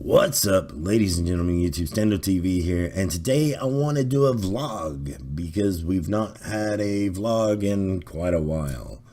What's up, ladies and gentlemen, YouTube, StandoTV here, and today I want to do a vlog because we've not had a vlog in quite a while.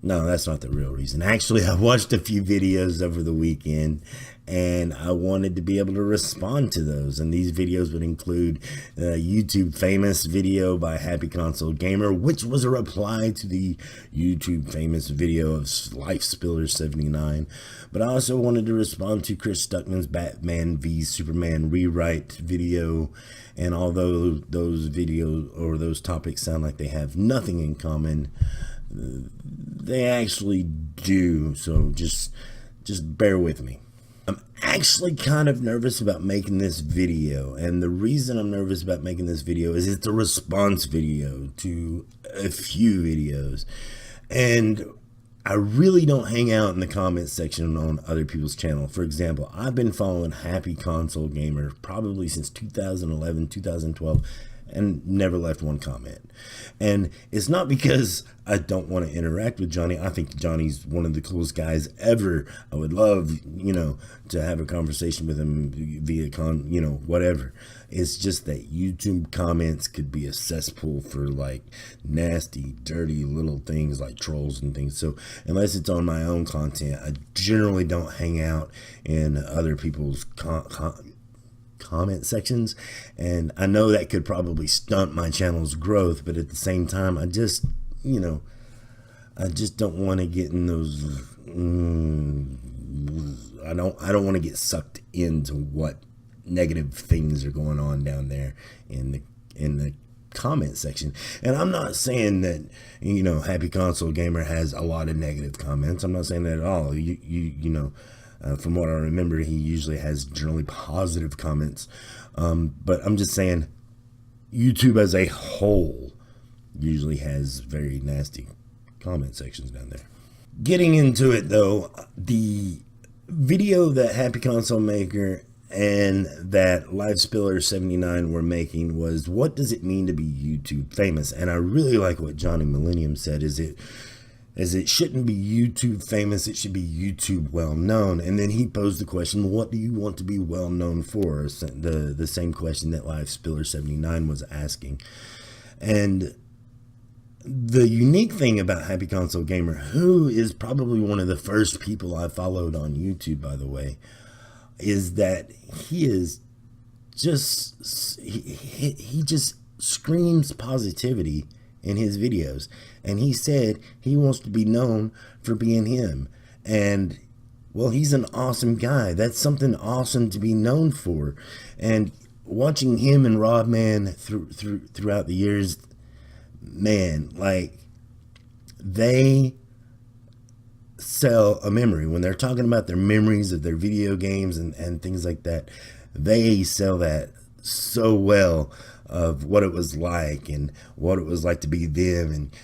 No, that's not the real reason. Actually, I watched a few videos over the weekend and I wanted to be able to respond to those, and these videos would include a YouTube famous video by Happy Console Gamer, which was a reply to the YouTube famous video of Lifespiller79, but I also wanted to respond to Chris Stuckman's Batman v Superman rewrite video, and although those videos or those topics sound like they have nothing in common, they actually do, so just bear with me. I'm actually kind of nervous about making this video, and the reason I'm nervous about making this video is it's a response video to a few videos, and I really don't hang out in the comment section on other people's channel. For example, I've been following Happy Console Gamer probably since 2011, 2012, and never left one comment. And it's not because I don't want to interact with Johnny. I think Johnny's one of the coolest guys ever. I would love, to have a conversation with him via whatever. It's just that YouTube comments could be a cesspool for like nasty, dirty little things like trolls and things. So unless it's on my own content, I generally don't hang out in other people's comment sections, and I know that could probably stunt my channel's growth, but at the same time I just don't want to get in those I don't want to get sucked into what negative things are going on down there in the comment section. And I'm not saying that Happy Console Gamer has a lot of negative comments. I'm not saying that at all. From what I remember, he usually has generally positive comments, but I'm just saying YouTube as a whole usually has very nasty comment sections down there. Getting into it though, the video that Happy Console Maker and that Lifespiller79 were making was, what does it mean to be YouTube famous? And I really like what Johnny Millennium said, is it shouldn't be YouTube famous, it should be YouTube well known. And then he posed the question, what do you want to be well known for? The same question that Lifespiller79 was asking. And the unique thing about Happy Console Gamer, who is probably one of the first people I followed on YouTube, by the way, is that he just screams positivity in his videos, and he said he wants to be known for being him. And well, he's an awesome guy. That's something awesome to be known for. And watching him and Rodman throughout the years, man, like, they sell a memory when they're talking about their memories of their video games and things like that. They sell that so well, of what it was like and what it was like to be them. And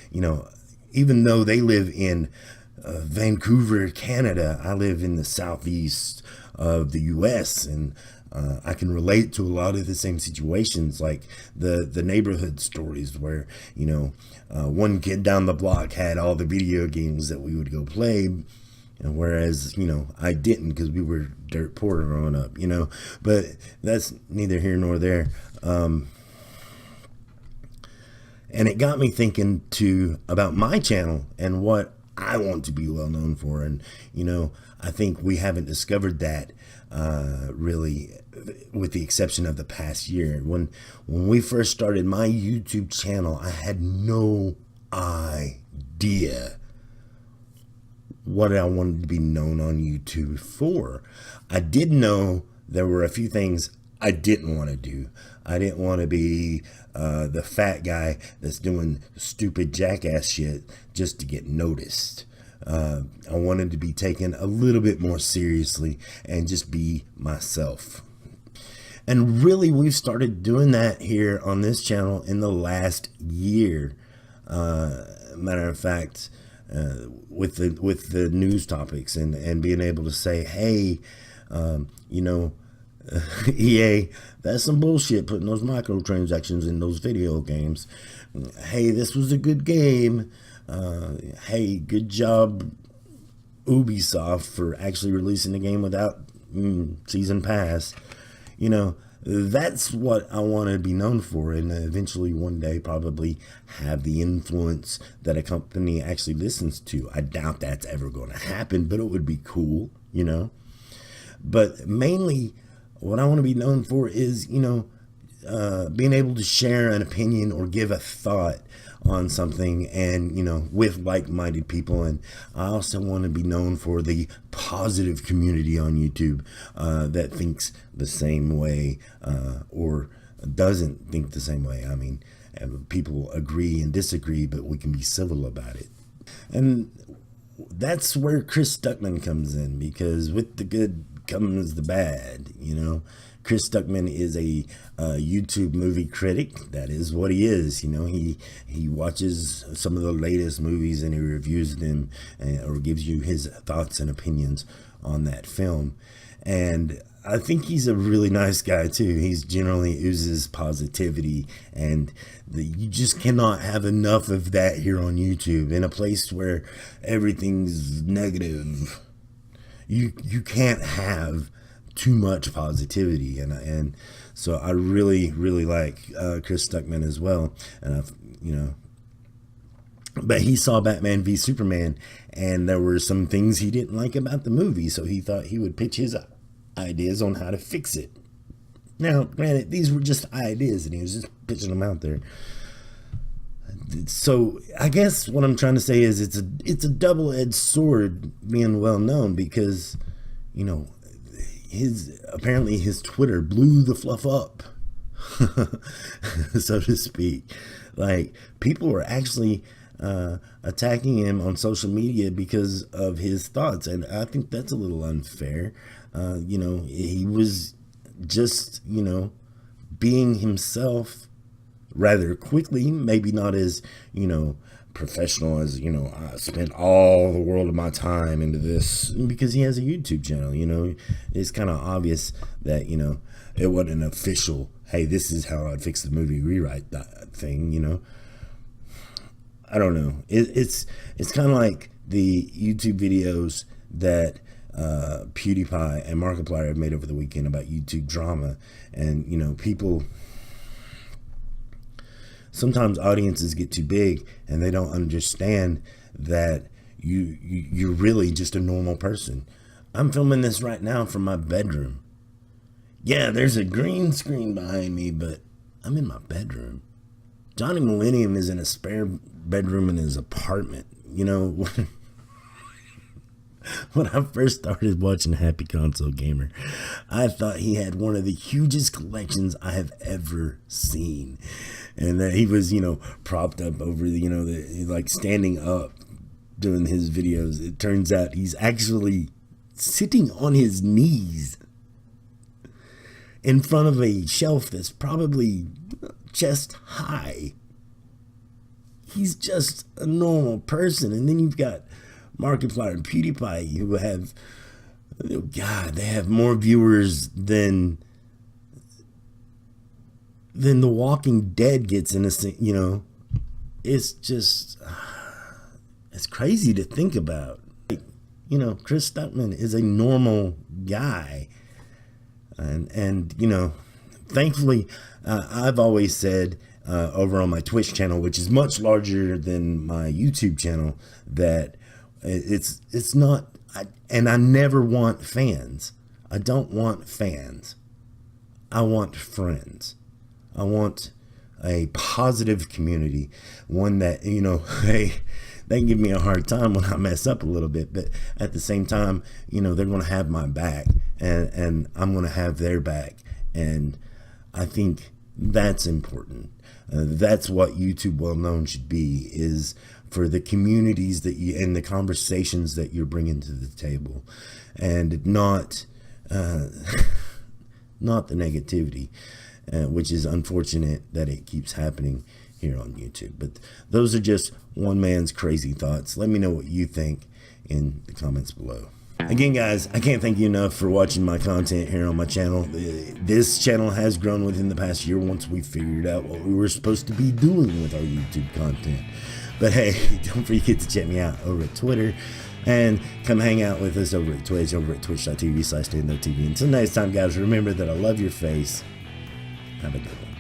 even though they live in Vancouver, Canada, I live in the southeast of the US, and I can relate to a lot of the same situations, like the neighborhood stories where one kid down the block had all the video games that we would go play, and whereas I didn't, because we were dirt poor growing up, but that's neither here nor there. And it got me thinking too about my channel and what I want to be well known for. And I think we haven't discovered that really, with the exception of the past year. When we first started my YouTube channel, I had no idea what I wanted to be known on YouTube for. I did know there were a few things I didn't want to do. I didn't want to be the fat guy that's doing stupid jackass shit just to get noticed. I wanted to be taken a little bit more seriously and just be myself. And really, we've started doing that here on this channel in the last year. Matter of fact, with the news topics and being able to say, hey, EA, that's some bullshit putting those microtransactions in those video games. Hey, this was a good game. Hey, good job Ubisoft for actually releasing the game without season pass, you know, that's what I want to be known for, and eventually one day probably have the influence that a company actually listens to. I doubt that's ever going to happen, but it would be cool, you know. But mainly what I want to be known for is, you know, being able to share an opinion or give a thought on something, and, you know, with like-minded people. And I also want to be known for the positive community on YouTube that thinks the same way or doesn't think the same way. I mean, people agree and disagree, but we can be civil about it. And that's where Chris Stuckman comes in, because with the good comes the bad, you know. Chris Stuckman is a YouTube movie critic. That is what he is. You know, he watches some of the latest movies and he reviews them, or gives you his thoughts and opinions on that film. And I think he's a really nice guy too. He's generally oozes positivity, and you just cannot have enough of that here on YouTube. In a place where everything's negative, you can't have too much positivity, and so I really like Chris Stuckman as well. And you know, but he saw Batman v Superman, and there were some things he didn't like about the movie, so he thought he would pitch his ideas on how to fix it. Now, granted, these were just ideas, and he was just pitching them out there. So I guess what I'm trying to say is it's a double-edged sword being well known, because, you know, apparently his Twitter blew the fluff up, so to speak. Like, people were actually attacking him on social media because of his thoughts, and I think that's a little unfair. You know, he was just, you know, being himself rather quickly, maybe not as, you know, professional as, you know, I spent all the world of my time into this, because he has a YouTube channel. You know, it's kind of obvious that, you know, it wasn't an official, hey, this is how I'd fix the movie rewrite that thing, you know. I don't know. It's kind of like the YouTube videos that PewDiePie and Markiplier have made over the weekend about YouTube drama. And, you know, people, sometimes audiences get too big and they don't understand that you're really just a normal person. I'm filming this right now from my bedroom. Yeah, there's a green screen behind me, but I'm in my bedroom. Johnny Millennium is in a spare bedroom in his apartment. You know, when I first started watching Happy Console Gamer, I thought he had one of the hugest collections I have ever seen. And that he was, you know, propped up over, you know, like standing up doing his videos. It turns out he's actually sitting on his knees in front of a shelf that's probably chest high. He's just a normal person. And then you've got Markiplier and PewDiePie, who have, oh God, they have more viewers than The Walking Dead gets in a, you know. It's just, it's crazy to think about. You know, Chris Stuckman is a normal guy. And you know, thankfully, I've always said over on my Twitch channel, which is much larger than my YouTube channel, that it's not, and I never want fans. I don't want fans. I want friends. I want a positive community, one that, you know, hey, they can give me a hard time when I mess up a little bit, but at the same time, you know, they're going to have my back, and I'm going to have their back. And I think that's important. That's what YouTube Well Known should be, is for the communities that you, and the conversations that you're bringing to the table, and not not the negativity, which is unfortunate that it keeps happening here on YouTube. But those are just one man's crazy thoughts. Let me know what you think in the comments below. Again, guys, I can't thank you enough for watching my content here on my channel. This channel has grown within the past year once we figured out what we were supposed to be doing with our YouTube content. But hey, don't forget to check me out over at Twitter. And come hang out with us over at Twitch, over at twitch.tv/StandoTV. Until next time, guys, remember that I love your face. Have a good one.